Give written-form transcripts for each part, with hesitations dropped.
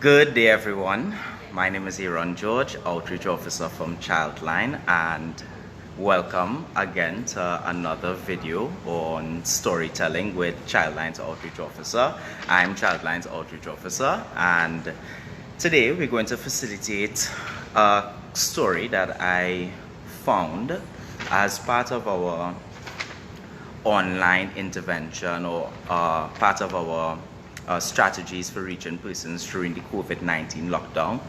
Good day, everyone. My name is Aaron George, Outreach Officer from ChildLine, and welcome again to another video on storytelling with ChildLine's Outreach Officer. I'm ChildLine's Outreach Officer, and today we're going to facilitate a story that I found as part of our online intervention or part of our strategies for reaching persons during the COVID-19 lockdown.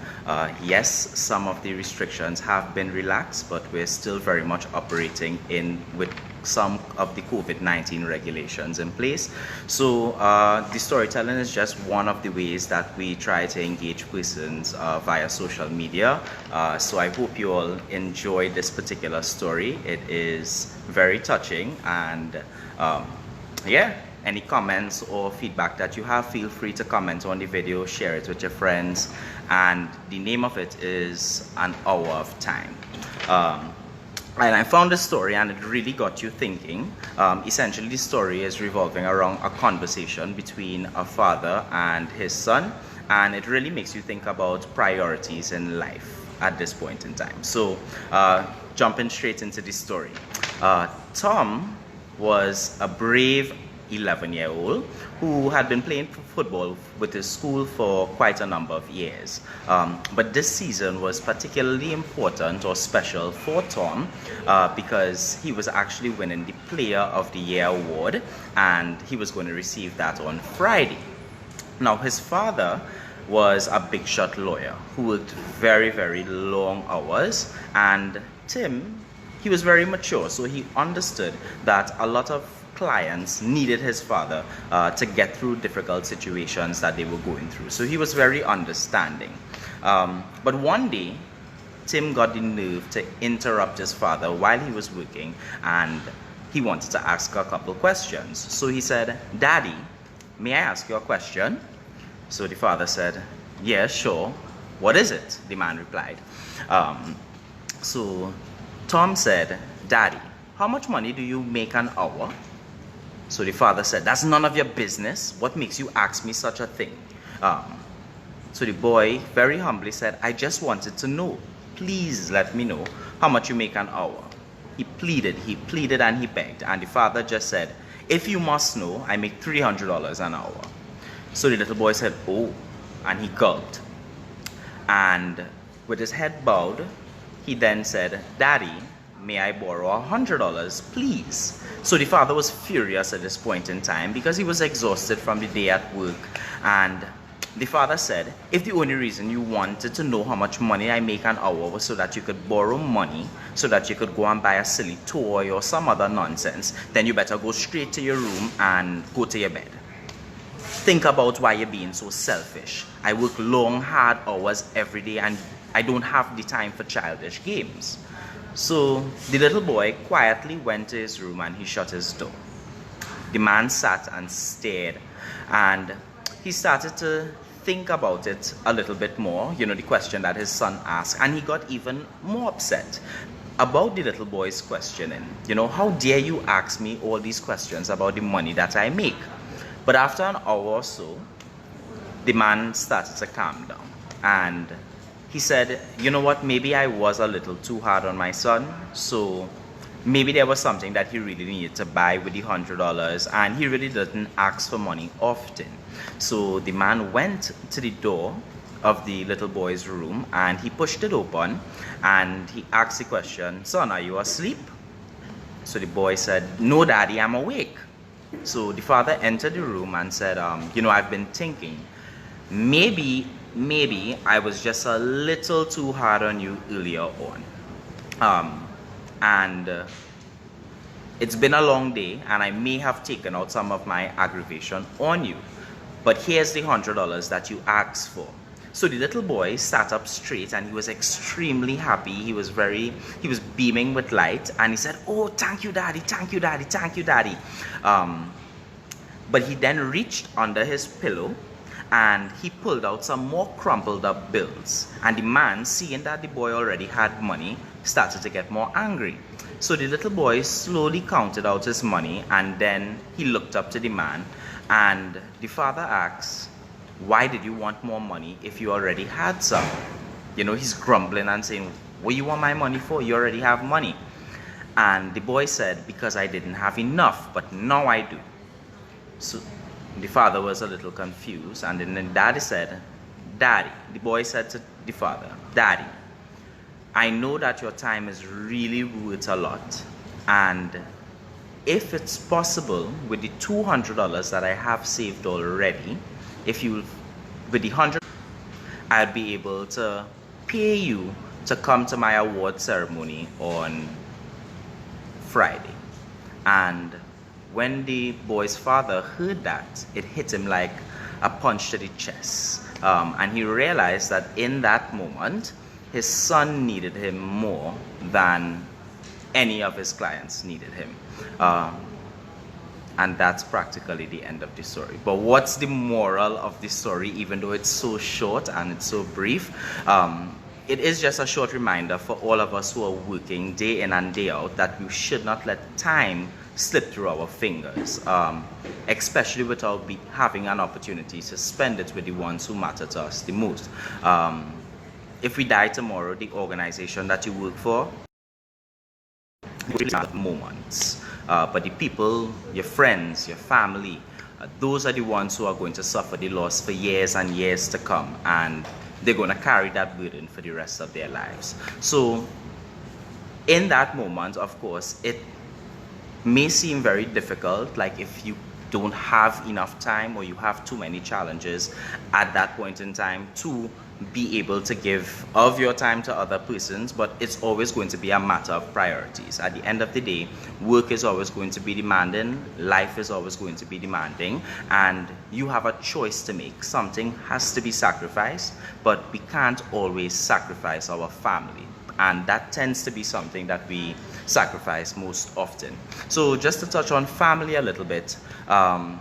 Yes, some of the restrictions have been relaxed, but we're still very much operating with some of the COVID-19 regulations in place. So the storytelling is just one of the ways that we try to engage persons via social media. So I hope you all enjoy this particular story. It is very touching, and yeah. Any comments or feedback that you have, feel free to comment on the video, share it with your friends, and the name of it is An Hour of Time. And I found this story and it really got you thinking. Essentially, the story is revolving around a conversation between a father and his son, and it really makes you think about priorities in life at this point in time. So jumping straight into the story. Tom was a brave 11-year-old who had been playing football with his school for quite a number of years. But this season was particularly important or special for Tom because he was actually winning the Player of the Year award, and he was going to receive that on Friday. Now, his father was a big shot lawyer who worked very, very long hours, and Tim, he was very mature, so he understood that a lot of clients needed his father to get through difficult situations that they were going through. So he was very understanding. But one day, Tim got the nerve to interrupt his father while he was working, and he wanted to ask a couple questions. So he said, "Daddy, may I ask you a question?" So the father said, "Yeah, sure. What is it?" The man replied. So Tom said, "Daddy, how much money do you make an hour?" So the father said, "That's none of your business. What makes you ask me such a thing?" So the boy very humbly said, "I just wanted to know. Please let me know how much you make an hour." He pleaded and he begged. And the father just said, "If you must know, I make $300 an hour." So the little boy said, "Oh," and he gulped. And with his head bowed, he then said, "Daddy, may I borrow $100, please?" So the father was furious at this point in time because he was exhausted from the day at work. And the father said, "If the only reason you wanted to know how much money I make an hour was so that you could borrow money, so that you could go and buy a silly toy or some other nonsense, then you better go straight to your room and go to your bed. Think about why you're being so selfish. I work long, hard hours every day, and I don't have the time for childish games." So the little boy quietly went to his room and he shut his door. The man sat and stared, and he started to think about it a little bit more, the question that his son asked, and he got even more upset about the little boy's questioning. How dare you ask me all these questions about the money that I make? But after an hour or so, the man started to calm down, and he said, "You know what, maybe I was a little too hard on my son, so maybe there was something that he really needed to buy with the $100, and he really didn't ask for money often." So the man went to the door of the little boy's room, and he pushed it open, and he asked the question, "Son, are you asleep?" So the boy said, "No, Daddy, I'm awake." So the father entered the room and said, "I've been thinking, maybe I was just a little too hard on you earlier on. And it's been a long day, and I may have taken out some of my aggravation on you. But here's the $100 that you asked for." So the little boy sat up straight, and he was extremely happy. He was beaming with light, and he said, "Oh, thank you, Daddy, thank you, Daddy, thank you, Daddy." But he then reached under his pillow, and he pulled out some more crumpled up bills. And the man, seeing that the boy already had money, started to get more angry. So the little boy slowly counted out his money, and then he looked up to the man, and the father asked, why did you want more money if you already had some? You know, he's grumbling and saying, what you want my money for? You already have money. And the boy said, because I didn't have enough, but now I do. So the father was a little confused, and then the daddy said, Daddy, the boy said to the father, Daddy, I know that your time is really worth a lot, and if it's possible, with the $200 that I have saved already, with the 100, I'd be able to pay you to come to my award ceremony on Friday. And when the boy's father heard that, it hit him like a punch to the chest. And he realized that in that moment, his son needed him more than any of his clients needed him. And that's practically the end of the story. But what's the moral of the story, even though it's so short and it's so brief? It is just a short reminder for all of us who are working day in and day out that we should not let time slip through our fingers, especially without having an opportunity to spend it with the ones who matter to us the most. If we die tomorrow, the organization that you work for will have moments. But the people, your friends, your family, those are the ones who are going to suffer the loss for years and years to come, and they're going to carry that burden for the rest of their lives. So in that moment, of course, it may seem very difficult, like if you don't have enough time or you have too many challenges at that point in time to be able to give of your time to other persons, but it's always going to be a matter of priorities. At the end of the day, work is always going to be demanding, life is always going to be demanding, and you have a choice to make. Something has to be sacrificed, but we can't always sacrifice our family, and that tends to be something that we sacrifice most often. So just to touch on family a little bit, to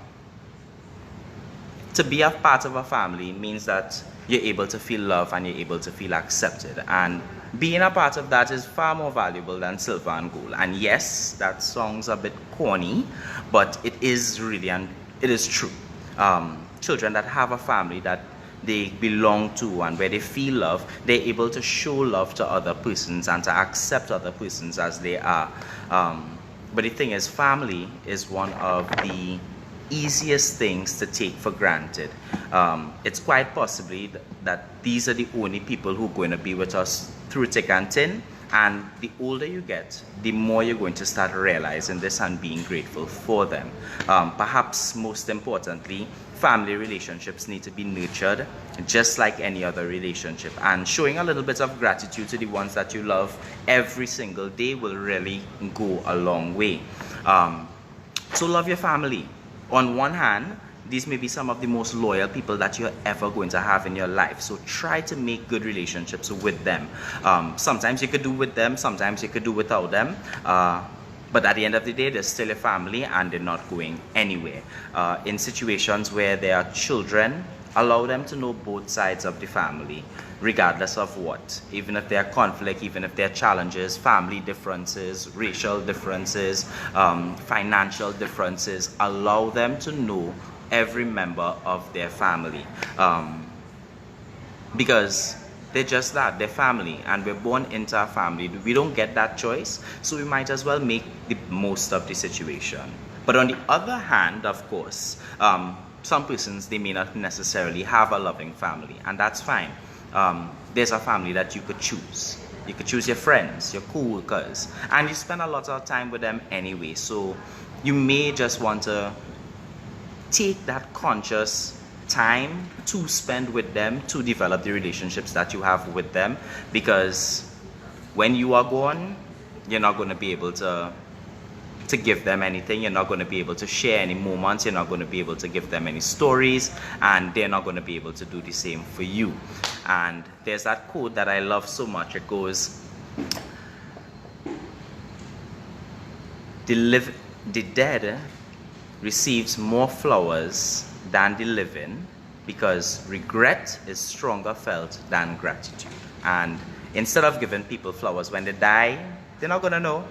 be a part of a family means that you're able to feel love and you're able to feel accepted, and being a part of that is far more valuable than silver and gold. And yes, that sounds a bit corny, but it is really, and it is true. Children that have a family that they belong to and where they feel love, they're able to show love to other persons and to accept other persons as they are. But the thing is, family is one of the easiest things to take for granted. It's quite possibly that these are the only people who are going to be with us through thick and thin, and the older you get, the more you're going to start realizing this and being grateful for them. Perhaps most importantly, family relationships need to be nurtured just like any other relationship, and showing a little bit of gratitude to the ones that you love every single day will really go a long way. So love your family. On one hand, these may be some of the most loyal people that you're ever going to have in your life. So try to make good relationships with them. Sometimes you could do with them, sometimes you could do without them. But at the end of the day, they're still a family and they're not going anywhere. In situations where there are children, allow them to know both sides of the family, regardless of what. Even if there are conflict, even if there are challenges, family differences, racial differences, financial differences, allow them to know every member of their family. Because they're just that, they're family, and we're born into a family. We don't get that choice, so we might as well make the most of the situation. But on the other hand, of course, some persons, they may not necessarily have a loving family, and that's fine. There's a family that you could choose. You could choose your friends, your co-workers, and you spend a lot of time with them anyway. So you may just want to take that conscious time to spend with them to develop the relationships that you have with them, because when you are gone, you're not going to be able to give them anything. You're not going to be able to share any moments. You're not going to be able to give them any stories, and they're not going to be able to do the same for you. And there's that quote that I love so much. It goes, the dead receives more flowers than the living, because regret is stronger felt than gratitude. And instead of giving people flowers when they die, they're not going to know.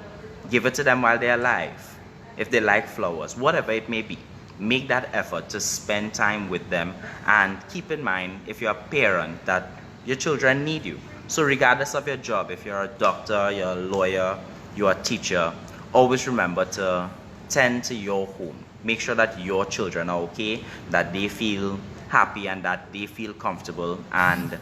Give it to them while they're alive. If they like flowers, whatever it may be, make that effort to spend time with them, and keep in mind, if you're a parent, that your children need you. So regardless of your job, if you're a doctor, you're a lawyer, you're a teacher, always remember to tend to your home. Make sure that your children are okay, that they feel happy, and that they feel comfortable, and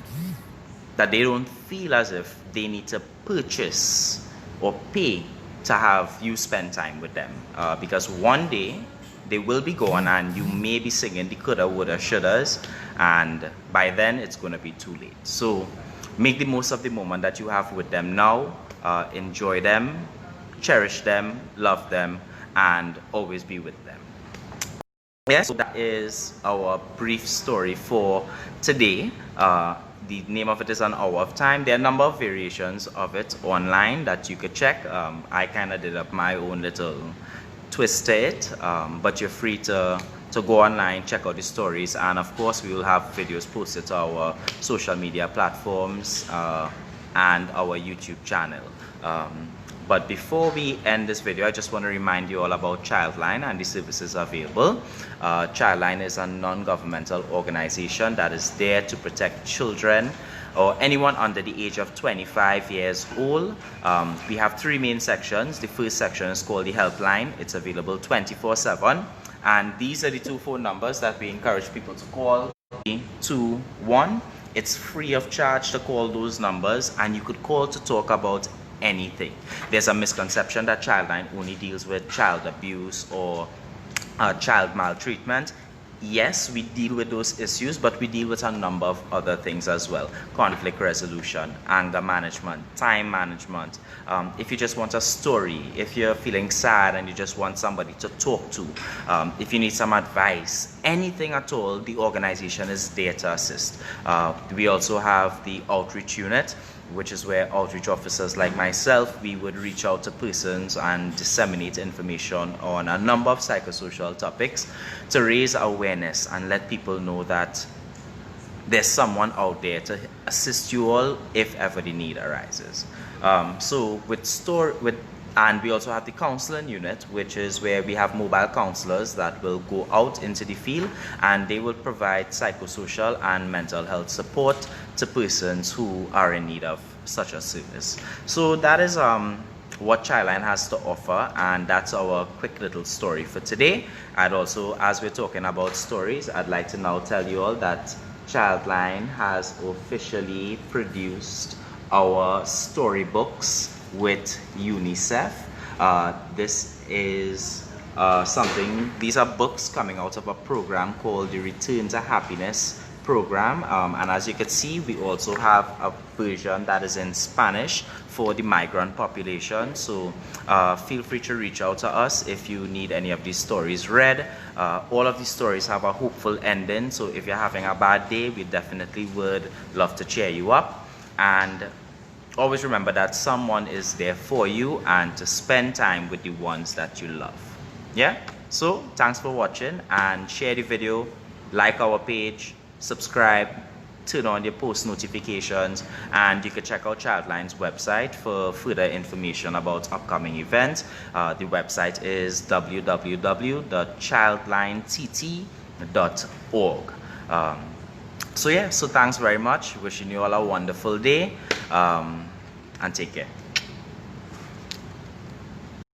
that they don't feel as if they need to purchase or pay to have you spend time with them. Because one day they will be gone, and you may be singing the coulda, woulda, shouldas, and by then it's going to be too late. So make the most of the moment that you have with them now. Enjoy them, cherish them, love them, and always be with them. Yes, so that is our brief story for today. The name of it is An Hour of Time. There are a number of variations of it online that you could check. I kind of did up my own little twist to it, but you're free to go online, check out the stories, and of course we will have videos posted to our social media platforms and our YouTube channel. But before we end this video, I just want to remind you all about ChildLine and the services available. ChildLine is a non-governmental organization that is there to protect children or anyone under the age of 25 years old. We have three main sections. The first section is called the Helpline. It's available 24/7. And these are the two phone numbers that we encourage people to call. 321. It's free of charge to call those numbers, and you could call to talk about anything. There's a misconception that ChildLine only deals with child abuse or child maltreatment. Yes, we deal with those issues, but we deal with a number of other things as well. Conflict resolution, anger management, time management. If you just want a story, if you're feeling sad and you just want somebody to talk to, if you need some advice, anything at all, the organization is there to assist. We also have the outreach unit, which is where outreach officers like myself, we would reach out to persons and disseminate information on a number of psychosocial topics to raise awareness and let people know that there's someone out there to assist you all if ever the need arises. And we also have the counseling unit, which is where we have mobile counselors that will go out into the field, and they will provide psychosocial and mental health support to persons who are in need of such a service. So that is what ChildLine has to offer, and that's our quick little story for today. I'd also, as we're talking about stories, I'd like to now tell you all that ChildLine has officially produced our storybooks with UNICEF. This is these are books coming out of a program called the Return to Happiness program, and as you can see, we also have a version that is in Spanish for the migrant population. So feel free to reach out to us if you need any of these stories read. All of these stories have a hopeful ending, so if you're having a bad day, we definitely would love to cheer you up. And always remember that someone is there for you, and to spend time with the ones that you love. Yeah? So thanks for watching, and share the video, like our page, subscribe, turn on your post notifications, and you can check out ChildLine's website for further information about upcoming events. The website is www.childlinett.org. So thanks very much. Wishing you all a wonderful day, and take care.